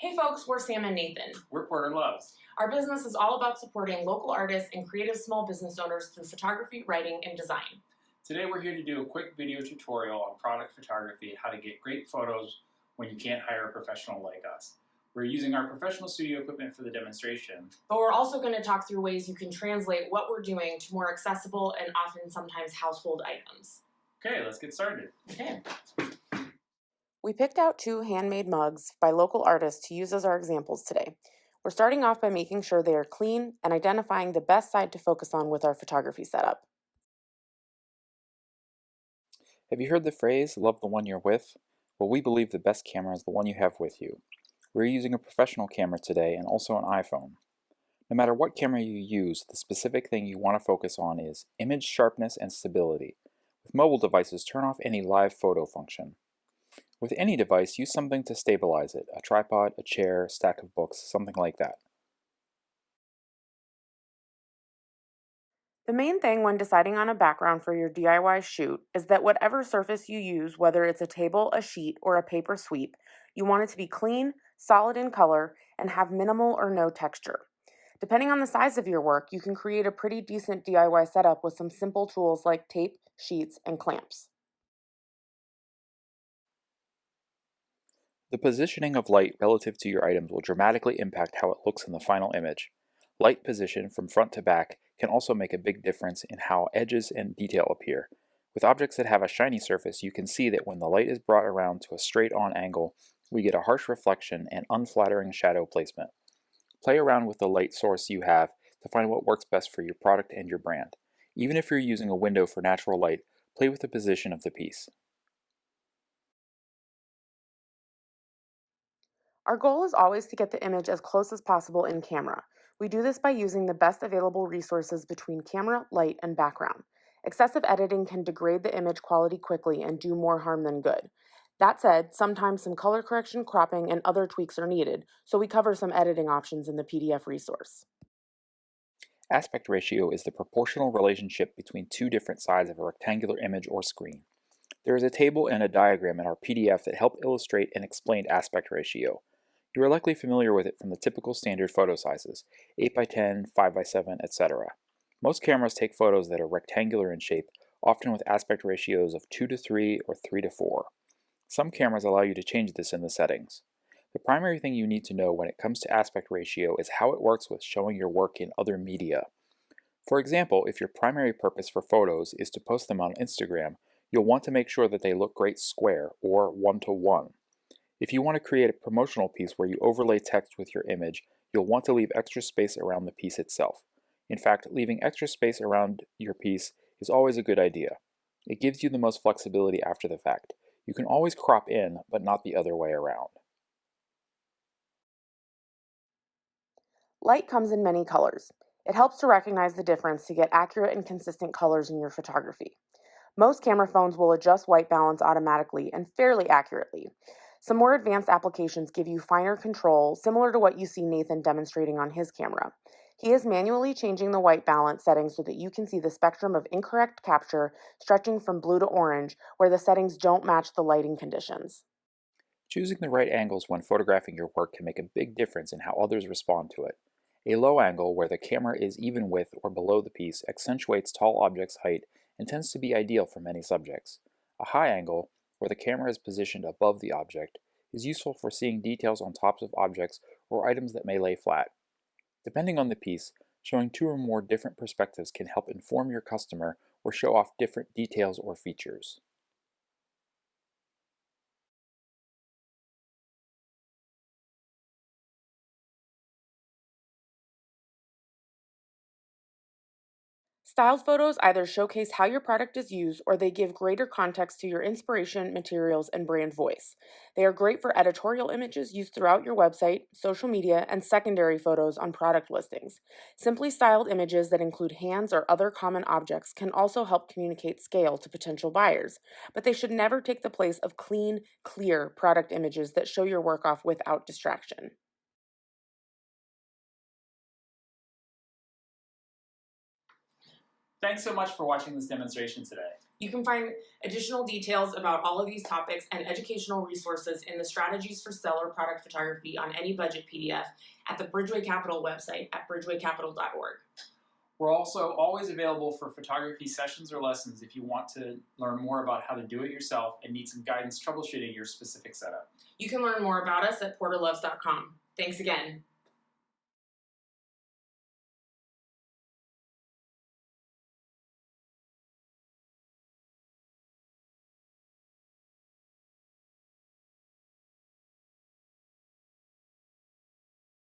Hey folks, we're Sam and Nathan. We're Porter Loves. Our business is all about supporting local artists and creative small business owners through photography, writing, and design. Today we're here to do a quick video tutorial on product photography, how to get great photos when you can't hire a professional like us. We're using our professional studio equipment for the demonstration. But we're also going to talk through ways you can translate what we're doing to more accessible and often sometimes household items. Okay, let's get started. Okay. We picked out 2 handmade mugs by local artists to use as our examples today. We're starting off by making sure they are clean and identifying the best side to focus on with our photography setup. Have you heard the phrase, love the one you're with? Well, we believe the best camera is the one you have with you. We're using a professional camera today and also an iPhone. No matter what camera you use, the specific thing you want to focus on is image sharpness and stability. With mobile devices, turn off any live photo function. With any device, use something to stabilize it, a tripod, a chair, a stack of books, something like that. The main thing when deciding on a background for your DIY shoot is that whatever surface you use, whether it's a table, a sheet, or a paper sweep, you want it to be clean, solid in color, and have minimal or no texture. Depending on the size of your work, you can create a pretty decent DIY setup with some simple tools like tape, sheets, and clamps. The positioning of light relative to your items will dramatically impact how it looks in the final image. Light position from front to back can also make a big difference in how edges and detail appear. With objects that have a shiny surface, you can see that when the light is brought around to a straight-on angle, we get a harsh reflection and unflattering shadow placement. Play around with the light source you have to find what works best for your product and your brand. Even if you're using a window for natural light, play with the position of the piece. Our goal is always to get the image as close as possible in camera. We do this by using the best available resources between camera, light, and background. Excessive editing can degrade the image quality quickly and do more harm than good. That said, sometimes some color correction, cropping, and other tweaks are needed, so we cover some editing options in the PDF resource. Aspect ratio is the proportional relationship between 2 different sides of a rectangular image or screen. There is a table and a diagram in our PDF that help illustrate and explain aspect ratio. You are likely familiar with it from the typical standard photo sizes, 8x10, 5x7, etc. Most cameras take photos that are rectangular in shape, often with aspect ratios of 2:3 or 3:4. Some cameras allow you to change this in the settings. The primary thing you need to know when it comes to aspect ratio is how it works with showing your work in other media. For example, if your primary purpose for photos is to post them on Instagram, you'll want to make sure that they look great square or 1:1. If you want to create a promotional piece where you overlay text with your image, you'll want to leave extra space around the piece itself. In fact, leaving extra space around your piece is always a good idea. It gives you the most flexibility after the fact. You can always crop in, but not the other way around. Light comes in many colors. It helps to recognize the difference to get accurate and consistent colors in your photography. Most camera phones will adjust white balance automatically and fairly accurately. Some more advanced applications give you finer control, similar to what you see Nathan demonstrating on his camera. He is manually changing the white balance settings so that you can see the spectrum of incorrect capture stretching from blue to orange, where the settings don't match the lighting conditions. Choosing the right angles when photographing your work can make a big difference in how others respond to it. A low angle, where the camera is even with or below the piece, accentuates tall objects' height and tends to be ideal for many subjects. A high angle, where the camera is positioned above the object, is useful for seeing details on tops of objects or items that may lay flat. Depending on the piece, showing 2 or more different perspectives can help inform your customer or show off different details or features. Styled photos either showcase how your product is used or they give greater context to your inspiration, materials, and brand voice. They are great for editorial images used throughout your website, social media, and secondary photos on product listings. Simply styled images that include hands or other common objects can also help communicate scale to potential buyers, but they should never take the place of clean, clear product images that show your work off without distraction. Thanks so much for watching this demonstration today. You can find additional details about all of these topics and educational resources in the Strategies for Stellar Product Photography on Any Budget PDF at the Bridgeway Capital website at bridgewaycapital.org. We're also always available for photography sessions or lessons if you want to learn more about how to do it yourself and need some guidance troubleshooting your specific setup. You can learn more about us at porterloves.com. Thanks again.